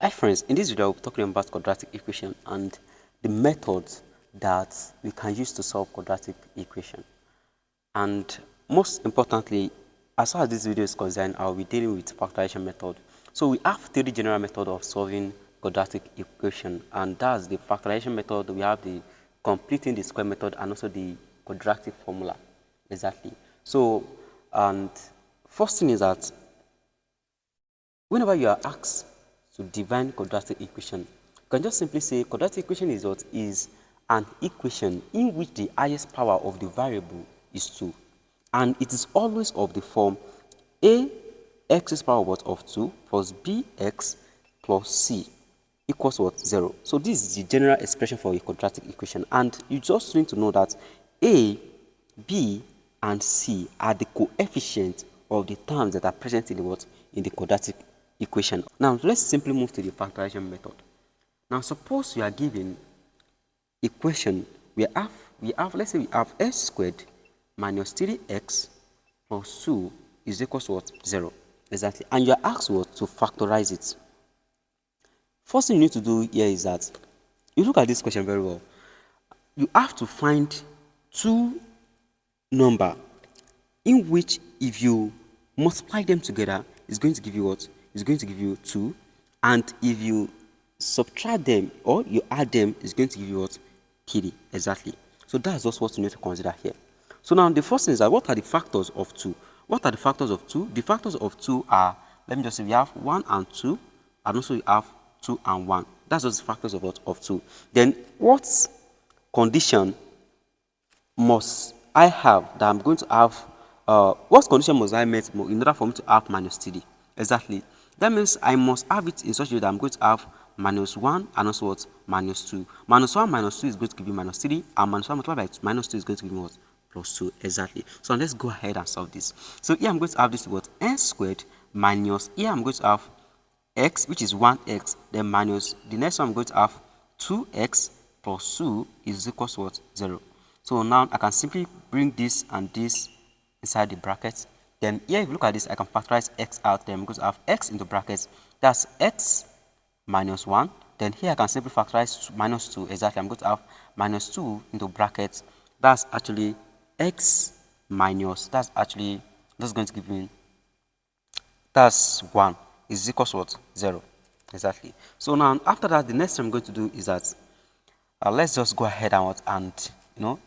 Hi friends, in this video I'll be talking about quadratic equation and the methods that we can use to solve quadratic equation. And most importantly, as far as this video is concerned, I'll be dealing with factorization method. So we have three general methods of solving quadratic equation, and that's the factorization method, we have the completing the square method, and also the quadratic formula. Exactly. So, and first thing is that whenever you are asked to define quadratic equation, you can just simply say quadratic equation is what is an equation in which the highest power of the variable is 2, and it is always of the form a x power what of 2 plus bx plus c equals what 0. So this is the general expression for a quadratic equation, and you just need to know that a, b, and c are the coefficients of the terms that are present in the what in the quadratic equation. Now let's simply move to the factorization method. Now suppose you are given equation, we have let's say we have x squared minus 3x plus 2 is equals to what 0. Exactly. And you are asked what to factorize it. First thing you need to do here is that you look at this question very well. You have to find two number in which if you multiply them together, it's going to give you what? It's going to give you 2. And if you subtract them or you add them, it's going to give you what? 3. Exactly. So that's just what you need to consider here. So now the first thing is that what are the factors of 2? What are the factors of 2? The factors of 2 are, let me just say, we have 1 and 2, and also we have 2 and 1. That's just the factors of what? Of 2. Then what condition must I have that I'm going to have, what condition must I meet in order for me to have minus 3? Exactly. That means I must have it in such a way that I'm going to have minus 1 and also what? Minus 2. Minus 1 minus 2 is going to give you minus 3, and minus 1 multiplied by minus 2 is going to give me what? Plus 2. Exactly. So let's go ahead and solve this. So here I'm going to have this what? N squared minus, here I'm going to have x, which is 1x, then minus, the next one I'm going to have 2x plus 2 is equal to what? 0. So now I can simply bring this and this inside the brackets. Then here, if you look at this, I can factorize x out. Then I'm going to have x into brackets. That's x minus 1. Then here I can simply factorize minus 2. Exactly. I'm going to have minus 2 into brackets. That's actually x minus, that's going to give me, that's 1 is equal to what? 0. Exactly. So now after that, the next thing I'm going to do is that let's just go ahead and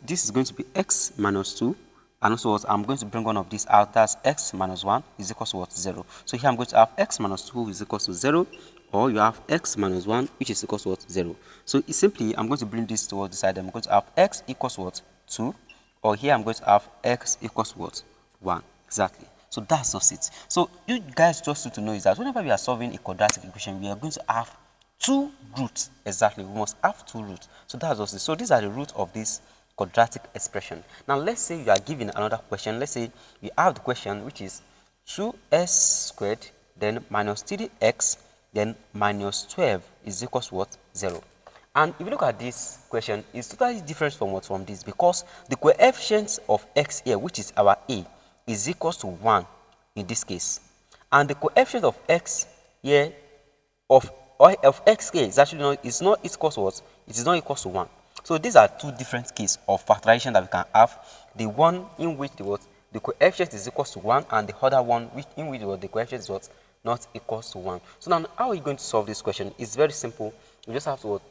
this is going to be x minus 2, and also what I'm going to bring one of these out. That's x minus 1 is equal to what? 0. So here I'm going to have x minus 2 is equal to 0, or you have x minus 1 which is equal to what? 0. So it's simply, I'm going to bring this towards the side. I'm going to have x equals to what? 2, or here I'm going to have x equals to what? 1. Exactly. So that's just it. So you guys just need to know is that whenever we are solving a quadratic equation, we are going to have two roots. Exactly. We must have two roots. So that's just it. So these are the roots of this quadratic expression. Now let's say you are given another question. Let's say we have the question which is 2s squared then minus 3x then minus 12 is equal to what? 0. And if you look at this question, it's totally different from what from this, because the coefficients of x here, which is our a, is equal to 1 in this case, and the coefficient of x here of x here is actually not, it's not equal to what? It is not equal to 1. So these are two different cases of factorization that we can have. The one in which the coefficient is equal to 1, and the other one in which the coefficient is what? Not equal to 1. So now how are you going to solve this question? It's very simple. You just have to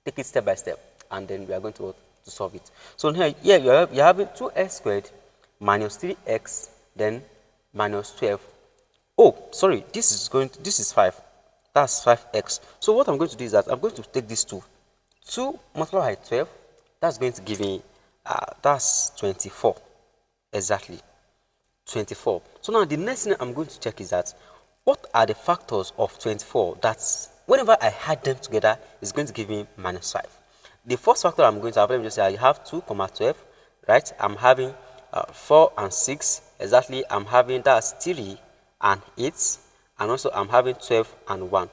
take it step by step, and then we are going to solve it. So here you're having 2x squared minus 3x then minus 12. Oh, sorry, this is 5. That's 5x. So what I'm going to do is that I'm going to take this 2 multiplied by 12. That's going to give me that's 24. Exactly. 24. So now the next thing I'm going to check is that what are the factors of 24 that's whenever I add them together is going to give me minus 5. The first factor I'm going to have, let me just say I have 2, 12, right? I'm having 4 and 6. Exactly. I'm having that's 3 and 8, and also I'm having 12 and 1.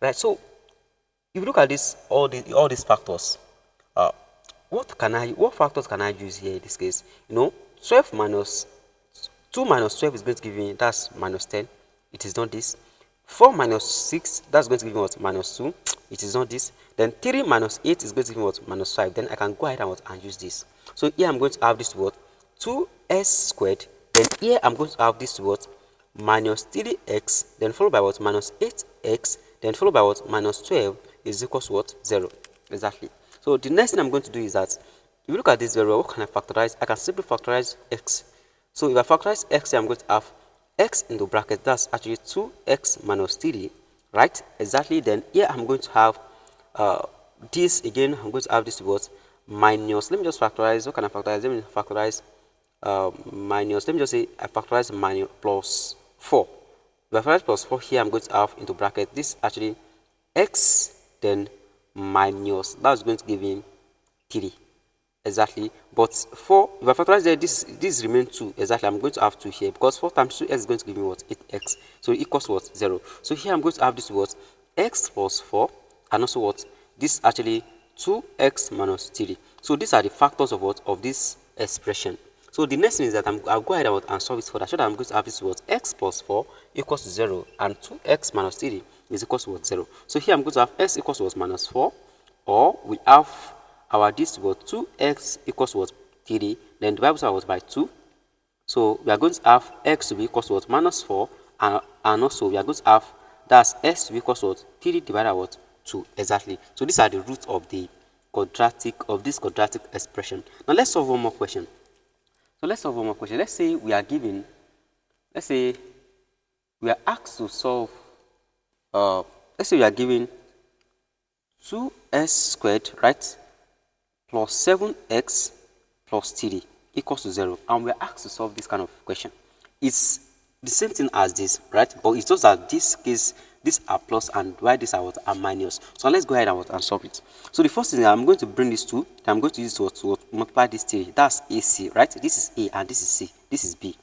Right? So if you look at this, all these factors, what factors can I use here in this case? 2 minus 12 is going to give me that's minus 10. It is not this. 4 minus 6, that's going to give me what? Minus 2. It is not this. Then 3 minus 8 is going to give me what? Minus 5. Then I can go ahead and, what? And use this. So here I'm going to have this what? 2s squared. Then here I'm going to have this what? Minus 3x. Then followed by what? Minus 8x. Then followed by what? Minus 12 is equals to what? 0. Exactly. So the next thing I'm going to do is that, if you look at this very well, what can I factorize? I can simply factorize x. So if I factorize x, I'm going to have x into bracket, that's actually 2x minus 3, right? Exactly. Then here I'm going to have this again. I'm going to have this what? Minus, let me just factorize. What can I factorize? Let me factorize minus, let me just say I factorize minus plus 4. If I factorize plus 4 here, I'm going to have into bracket this actually x, then minus, that's going to give me 3. Exactly. But 4, if I factorize there, this remains 2. Exactly. I'm going to have 2 here because 4 times 2x is going to give me what? 8x. So it equals what? 0. So here I'm going to have this what? X plus 4, and also what? This actually 2x minus 3. So these are the factors of what? Of this expression. So the next thing is that I'll go ahead and solve it further. So that I'm going to have this what? X plus 4 equals to 0, and 2x minus 3 is equals to what? 0. So here I'm going to have x equals to what? Minus 4, or we have our this was 2x equals what? 3, then divide by what? By 2. So we are going to have x to be equals to what? Minus 4, and also we are going to have, that's x to be equals to what? 3 divided by what? 2. Exactly. So these are the roots of the this quadratic expression. Now let's solve one more question. So let's solve one more question. Let's say we are given, let's say we are asked to solve, let's say we are given 2s squared, right, plus 7x plus 3 equals to 0, and we are asked to solve this kind of question. It's the same thing as this, right? But it's just that this case, these are plus and why these are what? Are minus. So let's go ahead and solve it. So the first thing, I'm going to bring this 2, I'm going to use it to multiply this 3. That's AC, right? This is A and this is C. This is B.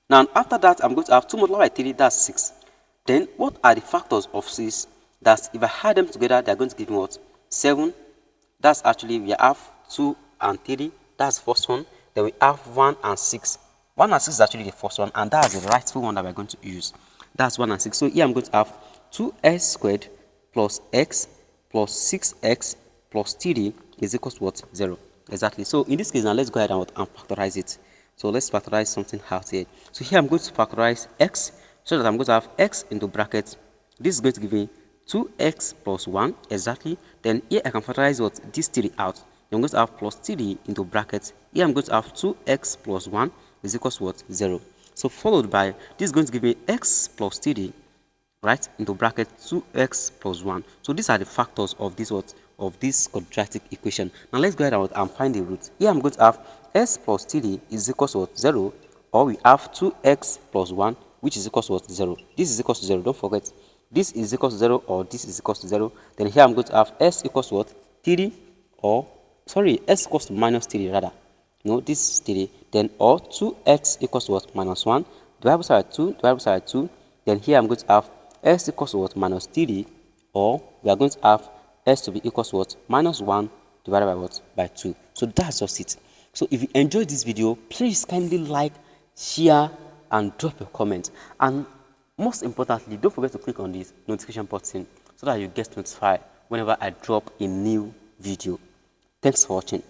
Now after that, I'm going to have 2 multiplied by 3, that's 6. Then what are the factors of 6? That if I add them together, they're going to give me what? 7. That's actually, we have 2 and 3. That's the first one. Then we have 1 and 6. 1 and 6 is actually the first one, and that's the rightful one that we're going to use. That's 1 and 6. So here I'm going to have 2s squared plus x plus 6x plus 3 is equals to what? 0. Exactly. So in this case, now let's go ahead and factorize it. So let's factorize something out here. So here I'm going to factorize x, so that I'm going to have x into brackets. This is going to give me 2x plus 1, exactly. Then here I can factorize what? This 3 out. I'm going to have plus 3 into brackets. Here I'm going to have 2x plus 1 is equals to what? 0. So followed by, this is going to give me x plus 3, right, into bracket 2x plus 1. So these are the factors of this what? Of this quadratic equation. Now let's go ahead and find the root. Here I'm going to have s plus 3 is equals to what? 0, or we have 2x plus 1, which is equals to what? 0. This is equals to 0. Don't forget. This is equals to 0, or this is equals to 0. Then here I'm going to have s equals to what? 3, or sorry, s equals to minus 3 rather. No, this is 3. Then or 2x equals to what? Minus 1. Divide by 2, divide by 2. Then here I'm going to have s equals to what? Minus 3, or we are going to have s to be equals to what? Minus 1 divided by what? By 2. So that's just it. So if you enjoyed this video, please kindly like, share, and drop a comment. And most importantly, don't forget to click on this notification button so that you get notified whenever I drop a new video. Thanks for watching.